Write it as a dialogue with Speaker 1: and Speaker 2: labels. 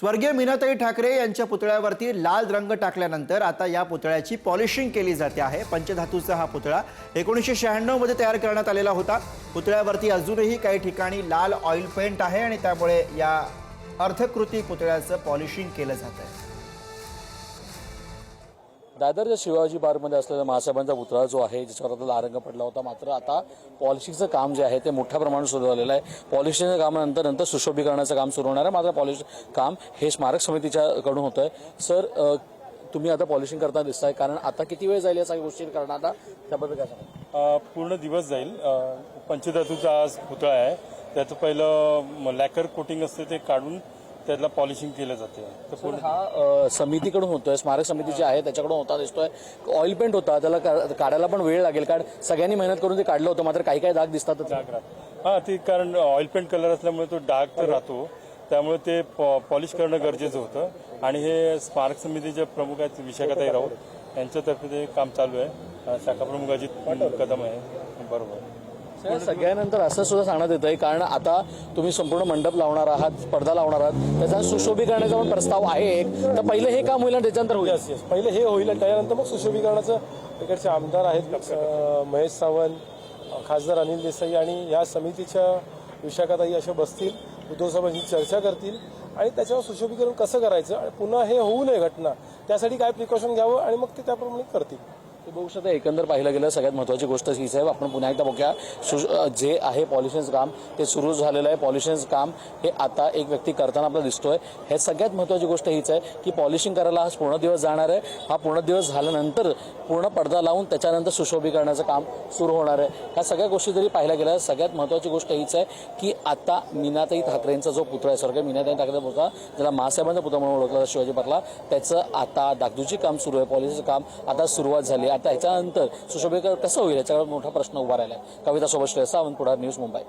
Speaker 1: स्वर्गीय मीनाताई ठाकरे यांच्या पुतळ्यावरती लाल रंग टाकल्यानंतर आता या पुतळ्याची पॉलिशिंग केली जाते आहे। पंचधातूचा हा पुतळा 1996 मध्ये तयार करण्यात आलेला होता। पुतळ्यावरती अजूनही काही ठिकाणी लाल ऑइल पेंट आहे आणि त्यामुळे या अर्थकृती पुतळ्याचं पॉलिशिंग केलं जात आहे।
Speaker 2: दादरच्या शिवाजी पार्कमध्ये असलेला महासाहेबांचा पुतळा जो आहे ज्याच्यावर आता लाल रंग पडला होता, मात्र आता पॉलिशिंगचं काम जे आहे ते मोठ्या प्रमाणात सुरू झालेलं आहे। पॉलिशिंगच्या कामानंतर सुशोभीकरणाचं काम सुरू होणार आहे, मात्र पॉलिश काम हे स्मारक समितीच्याकडून होतं आहे। सर, तुम्ही आता पॉलिशिंग करताना दिसताय, कारण आता किती वेळ जाईल या सगळ्या गोष्टी करणार आता त्याबद्दल काय सांगा?
Speaker 3: पूर्ण दिवस जाईल। पंचधातूचा आज पुतळा आहे, त्याचं पहिलं लॅकर कोटिंग असते ते काढून त्याला पॉलिशिंग केलं जाते। तर
Speaker 2: पूर्ण हा समितीकडून होतोय, स्मारक समिती जी आहे त्याच्याकडून होता दिसतोय। ऑइल पेंट होता, त्याला काढायला पण वेळ लागेल, कारण सगळ्यांनी मेहनत करून ते काढलं होतं, मात्र काही काही दाग दिसतात।
Speaker 3: ते कारण ऑइल पेंट कलर असल्यामुळे तो डाग तर राहतो, त्यामुळे ते पॉलिश करणं गरजेचं होतं। आणि हे स्मारक समितीचे प्रमुख आहेत विशाखाताई राऊत यांच्यातर्फे ते काम चालू आहे। शाखा प्रमुख अजित कदम आहे। बरोबर
Speaker 2: सगळ्यानंतर असं सुद्धा सांगण्यात येत आहे, कारण आता तुम्ही संपूर्ण मंडप लावणार आहात, पडदा लावणार आहात, त्याचा सुशोभीकरणाचा पण प्रस्ताव आहे एक, तर पहिलं हे काम होईल आणि त्याच्यानंतर होईल।
Speaker 4: पहिले हे होईल आणि त्यानंतर मग सुशोभीकरणाचं इकडचे आमदार आहेत महेश सावंत, खासदार अनिल देसाई आणि या समितीच्या विशाखाताई अशा बसतील, उद्धव साहेबांची चर्चा करतील आणि त्याच्यावर सुशोभीकरण कसं करायचं आणि पुन्हा हे होऊ नये घटना, त्यासाठी काय प्रिकॉशन घ्यावं आणि मग ते त्याप्रमाणे करतील।
Speaker 2: बघू शकता, एकंदर पाहिलं गेलं सगळ्यात महत्त्वाची गोष्ट हीच आहे। आपण पुन्हा एकदा बघूया, जे आहे पॉलिशिंगचं काम ते सुरू झालेलं आहे। पॉलिशिंगचं काम हे आता एक व्यक्ती करताना आपल्याला दिसतोय। हे सगळ्यात महत्त्वाची गोष्ट हीच आहे की पॉलिशिंग करायला हा पूर्ण दिवस जाणार आहे। हा पूर्ण दिवस झाल्यानंतर पूर्ण पडदा लावून त्याच्यानंतर सुशोभीकरणाचं काम सुरू होणार आहे। ह्या सगळ्या गोष्टी जरी पाहिल्या गेल्या, सगळ्यात महत्त्वाची गोष्ट हीच आहे की आता मीनाताई ठाकरेंचा जो पुतळा आहे, स्वर्गीय मीनाताई ठाकरेंचा पुतळा, ज्याला महासाहेबांचा पुतळा म्हणून ओळखला शिवाजी पार्कला, त्याचं आता डागडुजी काम सुरू आहे। पॉलिशिंगचं काम आता सुरुवात झाली। आता ह्याच्यानंतर सुशोभीकरण कसं होईल याच्यावर मोठा प्रश्न उभा राहिला आहे। कविता सोबत श्रेयस सावंत, पुढार न्यूज, मुंबई।